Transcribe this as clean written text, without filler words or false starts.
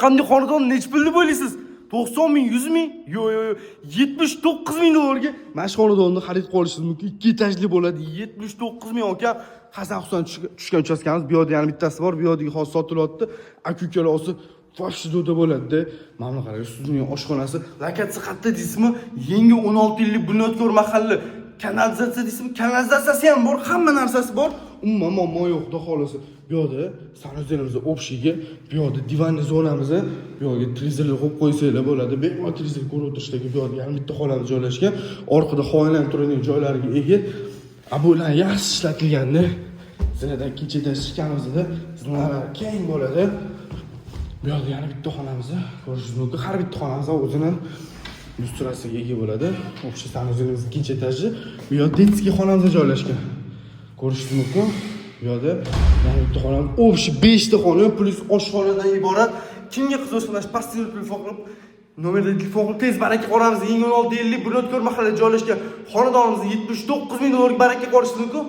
Qanday xonadon nech pul deb o'ylaysiz? 90 ming, 100 ming? Yo'q, 79 ming dollarga mana shu xonadonni xarid qilishingiz mumkin. 2 etajli bo'ladi. 79 ming aka. Hasan Husan tushgan uchastkamiz. Bu yerda yana bittasi bor. Bu yerda hozir sotilyapti. Aka-ukalarsi Fashdoda bo'ladi. Mana qarang, sizning oshxonasi. Lokatsiya qayerda deysizmi? Yangi 16 yillik Bunyodkor mahalli. Kanalizatsiya deysizmi? Kanalizatsiyasi ham bor, hamma narsasi bor. Umuman muammo yo'q, xudo xolasa. Bu yerda sanuzelimiz o'pshiga, bu yerda divanli zonamiz, bu yerga televizorlar qo'yib qo'ysanglar bo'ladi. Bemalol televizor ko'rib o'tirishdagi bu yerda yana bitta xonamiz joylashgan. Orqada xonalanib turadigan joylariga ega. Bular yaxshi ishlatilganda, zinadan ikkinchi etaj chiqqanimizda zinalar keng bo'ladi. Bu yerda yana bitta xonamiz ko'rishingiz mumkin. Har bitta xonamiz o'zining lyustrasiyaga ega bo'ladi. Общий sanuzelimiz ikkinchi etaji. Bu yerda detskiy xonamiz joylashgan. Ko'rishingiz mumkin. Bu yerda yana bitta xonamiz, общий 5 ta xona plus oshxonadan iborat. Kimga qiziqsa, mana shu pastel telefon qilib nomerda telefon qilib tez baraka qoramiz. Yangi 16 yillik Bunyodkor mahallada joylashgan xonadonimizni 79 ming dollarga baraka qorishingiz mumkin.